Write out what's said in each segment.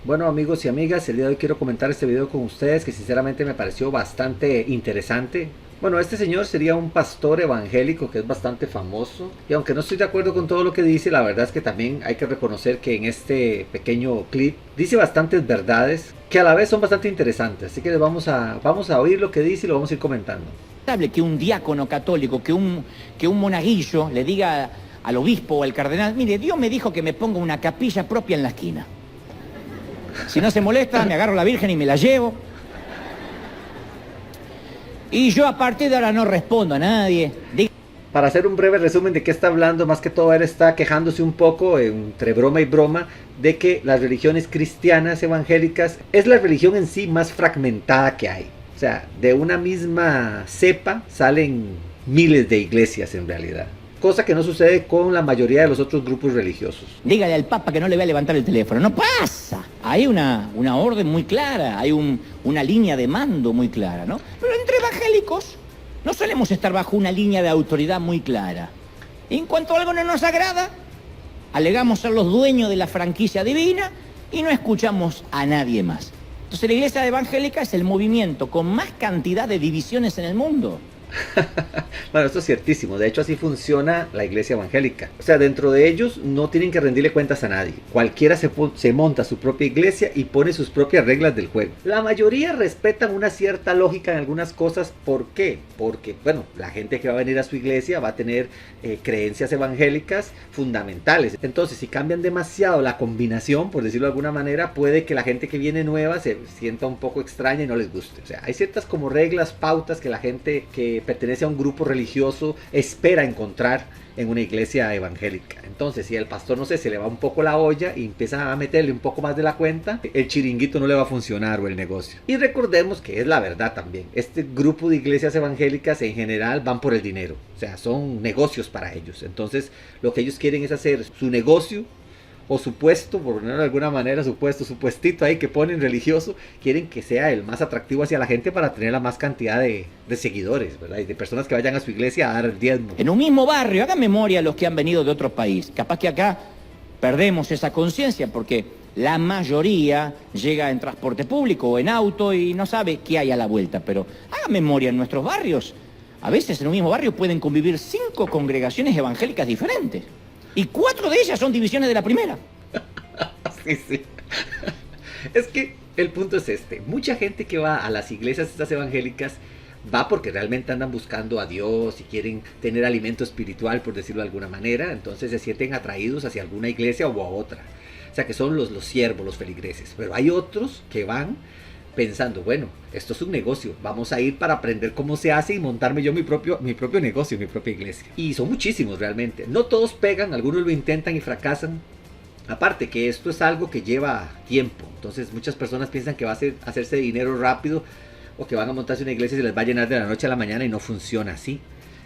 Bueno amigos y amigas, el día de hoy quiero comentar este video con ustedes que sinceramente me pareció bastante interesante. Bueno, este señor sería un pastor evangélico que es bastante famoso y aunque no estoy de acuerdo con todo lo que dice, la verdad es que también hay que reconocer que en este pequeño clip dice bastantes verdades que a la vez son bastante interesantes. Así que vamos a oír lo que dice y lo vamos a ir comentando. Que un diácono católico, que un monaguillo le diga al obispo o al cardenal: mire, Dios me dijo que me ponga una capilla propia en la esquina. Si no se molesta, me agarro a la Virgen y me la llevo. Y yo a partir de ahora no respondo a nadie. Para hacer un breve resumen de qué está hablando, más que todo él está quejándose un poco, entre broma y broma, de que las religiones cristianas evangélicas es la religión en sí más fragmentada que hay. O sea, de una misma cepa salen miles de iglesias en realidad. Cosa que no sucede con la mayoría de los otros grupos religiosos. Dígale al Papa que no le va a levantar el teléfono. No pasa. Hay una orden muy clara, hay una línea de mando muy clara, ¿no? Pero entre evangélicos no solemos estar bajo una línea de autoridad muy clara. En cuanto algo no nos agrada, alegamos ser los dueños de la franquicia divina y no escuchamos a nadie más. Entonces la iglesia evangélica es el movimiento con más cantidad de divisiones en el mundo. Bueno, esto es ciertísimo. De hecho, así funciona la iglesia evangélica. O sea, dentro de ellos no tienen que rendirle cuentas a nadie. Cualquiera se monta su propia iglesia y pone sus propias reglas del juego. La mayoría respetan una cierta lógica en algunas cosas. ¿Por qué? Porque, bueno, la gente que va a venir a su iglesia va a tener creencias evangélicas fundamentales. Entonces, si cambian demasiado la combinación, por decirlo de alguna manera, puede que la gente que viene nueva se sienta un poco extraña y no les guste. O sea, hay ciertas como reglas, pautas que la gente que pertenece a un grupo religioso espera encontrar en una iglesia evangélica. Entonces, si el pastor, no sé, se le va un poco la olla y empieza a meterle un poco más de la cuenta, el chiringuito no le va a funcionar o el negocio. Y recordemos que es la verdad también. Este grupo de iglesias evangélicas en general van por el dinero. O sea, son negocios para ellos. Entonces, lo que ellos quieren es hacer su negocio o su puesto, por ponerlo de alguna manera, su puestito ahí que ponen religioso, quieren que sea el más atractivo hacia la gente para tener la más cantidad de seguidores, ¿verdad? Y de personas que vayan a su iglesia a dar el diezmo. En un mismo barrio, hagan memoria los que han venido de otro país. Capaz que acá perdemos esa conciencia porque la mayoría llega en transporte público o en auto y no sabe qué hay a la vuelta. Pero hagan memoria, en nuestros barrios, a veces en un mismo barrio pueden convivir 5 congregaciones evangélicas diferentes. Y 4 de ellas son divisiones de la primera. Sí. Es que el punto es este. Mucha gente que va a las iglesias estas evangélicas va porque realmente andan buscando a Dios y quieren tener alimento espiritual, por decirlo de alguna manera. Entonces se sienten atraídos hacia alguna iglesia o a otra. O sea que son los siervos, los feligreses. Pero hay otros que van pensando, bueno, esto es un negocio, vamos a ir para aprender cómo se hace y montarme yo mi propio negocio, mi propia iglesia. Y son muchísimos realmente. No todos pegan, algunos lo intentan y fracasan. Aparte que esto es algo que lleva tiempo. Entonces muchas personas piensan que va a hacerse dinero rápido o que van a montarse una iglesia y se les va a llenar de la noche a la mañana y no funciona así.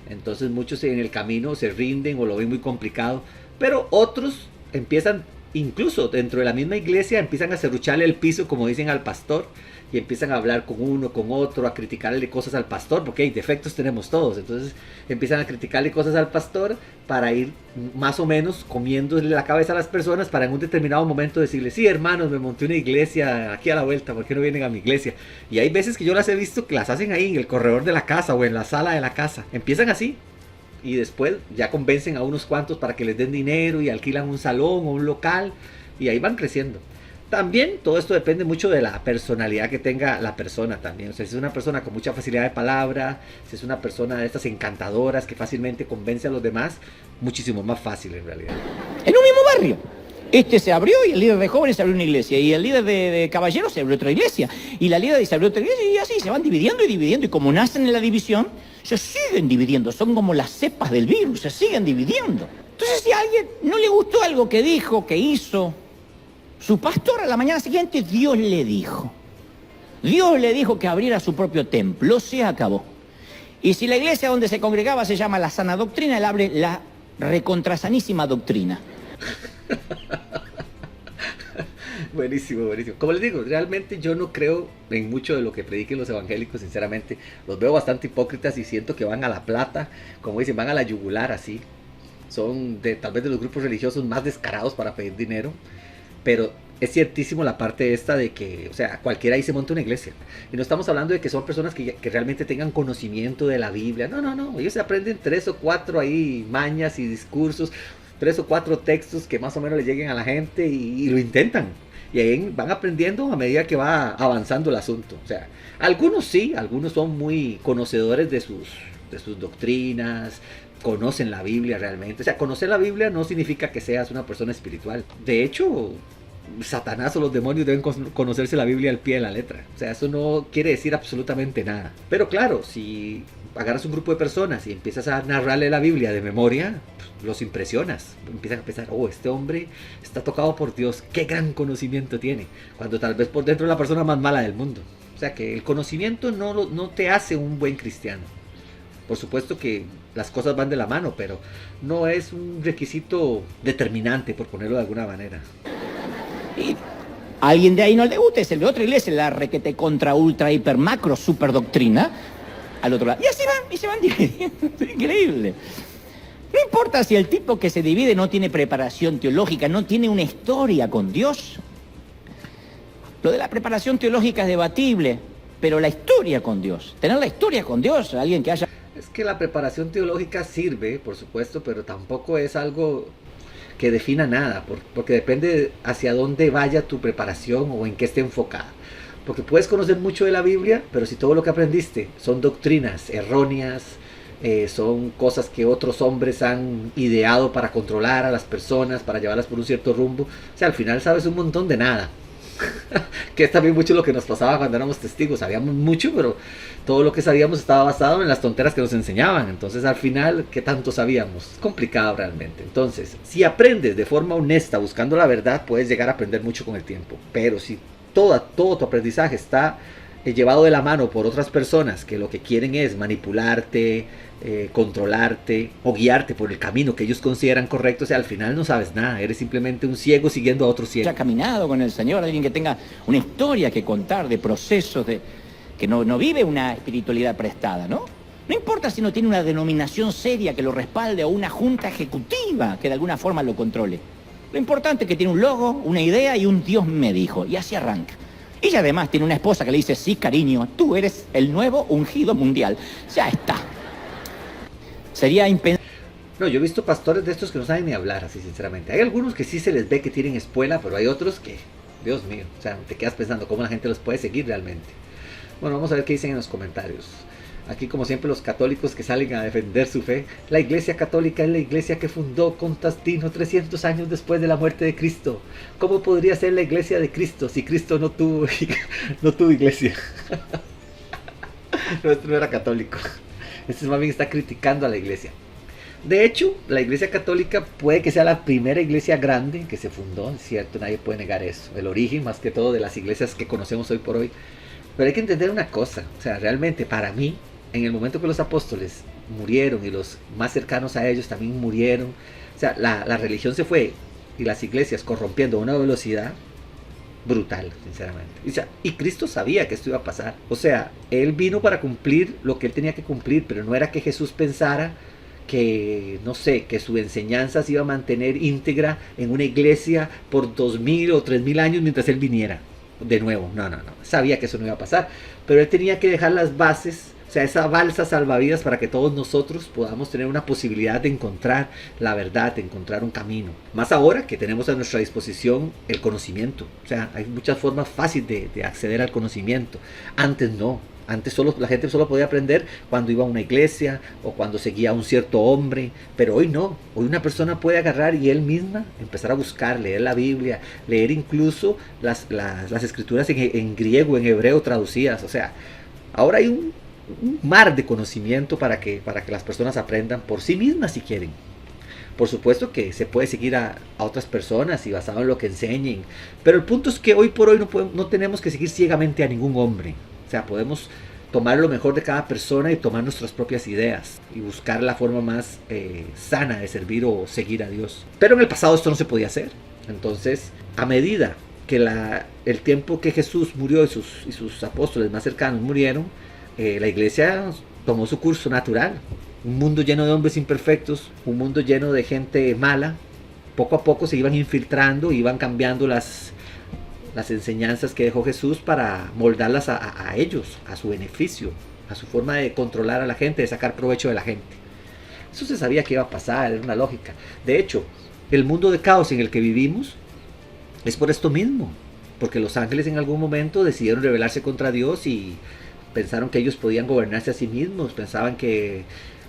Entonces muchos en el camino se rinden o lo ven muy complicado. Pero otros empiezan, incluso dentro de la misma iglesia, empiezan a serrucharle el piso, como dicen, al pastor. Y empiezan a hablar con uno, con otro, a criticarle cosas al pastor, porque hay defectos tenemos todos. Entonces empiezan a criticarle cosas al pastor para ir más o menos comiéndole la cabeza a las personas para en un determinado momento decirle: sí, hermanos, me monté una iglesia aquí a la vuelta, ¿por qué no vienen a mi iglesia? Y hay veces que yo las he visto que las hacen ahí en el corredor de la casa o en la sala de la casa. Empiezan así y después ya convencen a unos cuantos para que les den dinero y alquilan un salón o un local y ahí van creciendo. También todo esto depende mucho de la personalidad que tenga la persona también. O sea, si es una persona con mucha facilidad de palabra, si es una persona de estas encantadoras que fácilmente convence a los demás, muchísimo más fácil en realidad. En un mismo barrio. Este se abrió y el líder de jóvenes se abrió una iglesia. Y el líder de caballeros se abrió otra iglesia. Y la líder se abrió otra iglesia y así se van dividiendo y dividiendo. Y como nacen en la división, se siguen dividiendo. Son como las cepas del virus, se siguen dividiendo. Entonces si a alguien no le gustó algo que dijo, que hizo su pastor, a la mañana siguiente Dios le dijo que abriera su propio templo, se acabó. Y si la iglesia donde se congregaba se llama la sana doctrina, él abre la recontrasanísima doctrina. Buenísimo, buenísimo. Como les digo, realmente yo no creo en mucho de lo que prediquen los evangélicos, sinceramente. Los veo bastante hipócritas y siento que van a la plata, como dicen, van a la yugular así. Son tal vez de los grupos religiosos más descarados para pedir dinero. Pero es ciertísimo la parte esta de que, o sea, cualquiera ahí se monta una iglesia. Y no estamos hablando de que son personas que realmente tengan conocimiento de la Biblia. No, no, no. Ellos se aprenden 3 o 4 ahí mañas y discursos, 3 o 4 textos que más o menos le lleguen a la gente y lo intentan. Y ahí van aprendiendo a medida que va avanzando el asunto. O sea, algunos sí, algunos son muy conocedores de sus doctrinas, conocen la Biblia realmente. O sea, conocer la Biblia no significa que seas una persona espiritual. De hecho, Satanás o los demonios deben conocerse la Biblia al pie de la letra. O sea, eso no quiere decir absolutamente nada. Pero claro, si agarras un grupo de personas y empiezas a narrarle la Biblia de memoria, los impresionas. Empiezan a pensar, oh, este hombre está tocado por Dios, qué gran conocimiento tiene, cuando tal vez por dentro es la persona más mala del mundo. O sea que el conocimiento no te hace un buen cristiano. Por supuesto que las cosas van de la mano, pero no es un requisito determinante, por ponerlo de alguna manera. Y a alguien de ahí no le gusta, es el de otra iglesia, la requete contra ultra hiper macro super doctrina, al otro lado. Y así van, y se van dividiendo. Es increíble. No importa si el tipo que se divide no tiene preparación teológica, no tiene una historia con Dios. Lo de la preparación teológica es debatible, pero la historia con Dios, tener la historia con Dios, alguien que haya... Es que la preparación teológica sirve, por supuesto, pero tampoco es algo que defina nada, porque depende hacia dónde vaya tu preparación o en qué esté enfocada. Porque puedes conocer mucho de la Biblia, pero si todo lo que aprendiste son doctrinas erróneas, son cosas que otros hombres han ideado para controlar a las personas, para llevarlas por un cierto rumbo, o sea, al final sabes un montón de nada. Que es también mucho lo que nos pasaba cuando éramos testigos. Sabíamos mucho, pero todo lo que sabíamos estaba basado en las tonteras que nos enseñaban. Entonces al final, ¿qué tanto sabíamos? Es complicado realmente. Entonces, si aprendes de forma honesta, buscando la verdad, puedes llegar a aprender mucho con el tiempo. Pero si todo tu aprendizaje está llevado de la mano por otras personas que lo que quieren es manipularte, controlarte o guiarte por el camino que ellos consideran correcto, o sea, al final no sabes nada, eres simplemente un ciego siguiendo a otro ciego. Ha caminado con el Señor, alguien que tenga una historia que contar de procesos, que no vive una espiritualidad prestada, ¿no? No importa si no tiene una denominación seria que lo respalde o una junta ejecutiva que de alguna forma lo controle. Lo importante es que tiene un logo, una idea y un Dios me dijo, y así arranca. Y además tiene una esposa que le dice, sí, cariño, tú eres el nuevo ungido mundial. Ya está. Sería impensable. No, yo he visto pastores de estos que no saben ni hablar, así sinceramente. Hay algunos que sí se les ve que tienen espuela, pero hay otros que, Dios mío, o sea, te quedas pensando cómo la gente los puede seguir realmente. Bueno, vamos a ver qué dicen en los comentarios. Aquí, como siempre, los católicos que salen a defender su fe. La Iglesia Católica es la iglesia que fundó Constantino 300 años después de la muerte de Cristo. ¿Cómo podría ser la iglesia de Cristo si Cristo no tuvo iglesia? No, este no era católico. Este más bien está criticando a la iglesia. De hecho, la Iglesia Católica puede que sea la primera iglesia grande que se fundó, es cierto, nadie puede negar eso. El origen, más que todo, de las iglesias que conocemos hoy por hoy. Pero hay que entender una cosa, o sea, realmente para mí, en el momento que los apóstoles murieron y los más cercanos a ellos también murieron, o sea, la religión se fue y las iglesias corrompiendo a una velocidad brutal, sinceramente. O sea, y Cristo sabía que esto iba a pasar. O sea, Él vino para cumplir lo que Él tenía que cumplir, pero no era que Jesús pensara que, no sé, que su enseñanza se iba a mantener íntegra en una iglesia por 2000 o 3000 años mientras Él viniera. De nuevo, no. Sabía que eso no iba a pasar, pero Él tenía que dejar las bases, o sea, esa balsa salvavidas para que todos nosotros podamos tener una posibilidad de encontrar la verdad, de encontrar un camino. Más ahora que tenemos a nuestra disposición el conocimiento. O sea, hay muchas formas fáciles de acceder al conocimiento. Antes no. Antes la gente solo podía aprender cuando iba a una iglesia o cuando seguía a un cierto hombre, pero hoy no. Hoy una persona puede agarrar y él misma empezar a buscar, leer la Biblia, leer incluso las escrituras en griego, en hebreo traducidas. O sea, ahora hay un mar de conocimiento para que las personas aprendan por sí mismas si quieren. Por supuesto que se puede seguir a otras personas y basado en lo que enseñen, pero el punto es que hoy por hoy no tenemos que seguir ciegamente a ningún hombre. O sea, podemos tomar lo mejor de cada persona y tomar nuestras propias ideas y buscar la forma más sana de servir o seguir a Dios. Pero en el pasado esto no se podía hacer. Entonces, a medida que el tiempo que Jesús murió y sus apóstoles más cercanos murieron, la iglesia tomó su curso natural. Un mundo lleno de hombres imperfectos, un mundo lleno de gente mala. Poco a poco se iban infiltrando, iban cambiando las enseñanzas que dejó Jesús para moldarlas a ellos, a su beneficio, a su forma de controlar a la gente, de sacar provecho de la gente. Eso se sabía que iba a pasar, era una lógica. De hecho, el mundo de caos en el que vivimos es por esto mismo, porque los ángeles en algún momento decidieron rebelarse contra Dios y pensaron que ellos podían gobernarse a sí mismos, pensaban que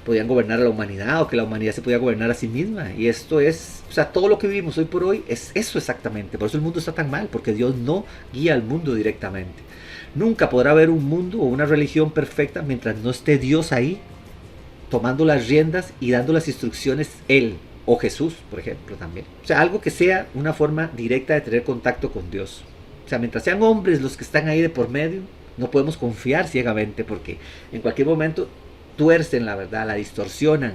podían gobernar a la humanidad o que la humanidad se podía gobernar a sí misma. Y esto es, o sea, todo lo que vivimos hoy por hoy es eso exactamente. Por eso el mundo está tan mal, porque Dios no guía al mundo directamente. Nunca podrá haber un mundo o una religión perfecta mientras no esté Dios ahí, tomando las riendas y dando las instrucciones Él, o Jesús, por ejemplo, también. O sea, algo que sea una forma directa de tener contacto con Dios. O sea, mientras sean hombres los que están ahí de por medio, no podemos confiar ciegamente, porque en cualquier momento tuercen la verdad, la distorsionan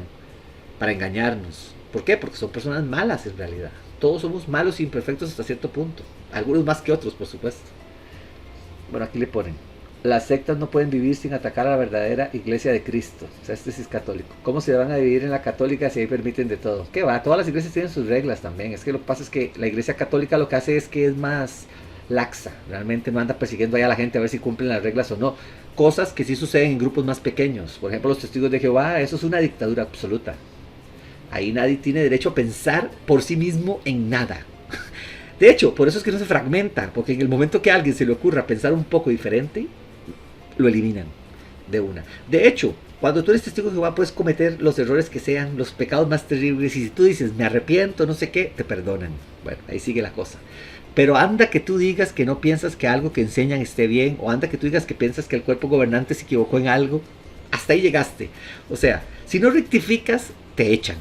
para engañarnos. ¿Por qué? Porque son personas malas en realidad. Todos somos malos e imperfectos hasta cierto punto. Algunos más que otros, por supuesto. Bueno, aquí le ponen: las sectas no pueden vivir sin atacar a la verdadera iglesia de Cristo. O sea, este sí es católico. ¿Cómo se van a dividir en la católica si ahí permiten de todo? ¿Qué va? Todas las iglesias tienen sus reglas también. Es que lo que pasa es que la iglesia católica lo que hace es que es más laxa. Realmente no anda persiguiendo allá a la gente a ver si cumplen las reglas o no. Cosas que sí suceden en grupos más pequeños. Por ejemplo, los testigos de Jehová, eso es una dictadura absoluta. Ahí nadie tiene derecho a pensar por sí mismo en nada. De hecho, por eso es que no se fragmenta, porque en el momento que a alguien se le ocurra pensar un poco diferente, lo eliminan de una. De hecho, cuando tú eres testigo de Jehová puedes cometer los errores que sean, los pecados más terribles, y si tú dices, me arrepiento, no sé qué, te perdonan. Bueno, ahí sigue la cosa. Pero anda que tú digas que no piensas que algo que enseñan esté bien, o anda que tú digas que piensas que el cuerpo gobernante se equivocó en algo, hasta ahí llegaste. O sea, si no rectificas, te echan.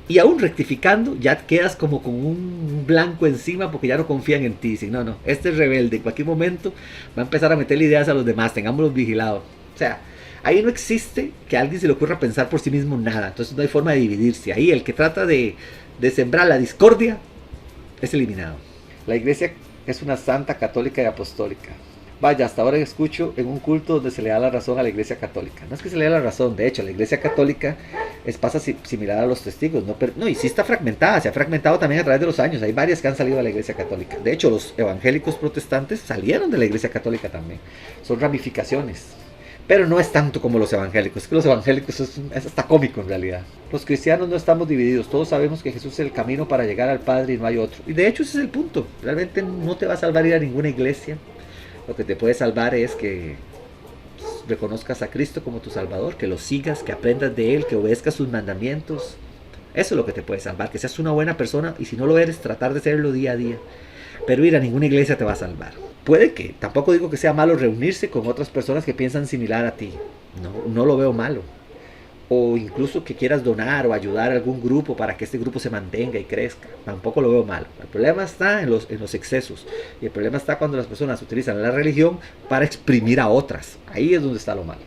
Y aún rectificando, ya quedas como con un blanco encima porque ya no confían en ti. Dicen, no, no, este es rebelde, en cualquier momento va a empezar a meterle ideas a los demás, tengámoslos vigilados. O sea, ahí no existe que a alguien se le ocurra pensar por sí mismo nada. Entonces no hay forma de dividirse. Ahí el que trata de sembrar la discordia es eliminado. La iglesia es una santa, católica y apostólica. Vaya, hasta ahora escucho en un culto donde se le da la razón a la iglesia católica. No es que se le dé la razón, de hecho, la iglesia católica pasa similar a los testigos. No, y sí está fragmentada, se ha fragmentado también a través de los años. Hay varias que han salido de la iglesia católica. De hecho, los evangélicos protestantes salieron de la iglesia católica también. Son ramificaciones. Pero no es tanto como los evangélicos. Es que los evangélicos es hasta cómico en realidad. Los cristianos no estamos divididos. Todos sabemos que Jesús es el camino para llegar al Padre y no hay otro. Y de hecho ese es el punto. Realmente no te va a salvar ir a ninguna iglesia. Lo que te puede salvar es que reconozcas a Cristo como tu Salvador, que lo sigas, que aprendas de Él, que obedezcas sus mandamientos. Eso es lo que te puede salvar, que seas una buena persona, y si no lo eres, tratar de serlo día a día. Pero ir a ninguna iglesia te va a salvar. Puede que, tampoco digo que sea malo reunirse con otras personas que piensan similar a ti. No lo veo malo. O incluso que quieras donar o ayudar a algún grupo para que este grupo se mantenga y crezca. Tampoco lo veo malo. El problema está en los excesos. Y el problema está cuando las personas utilizan la religión para exprimir a otras. Ahí es donde está lo malo.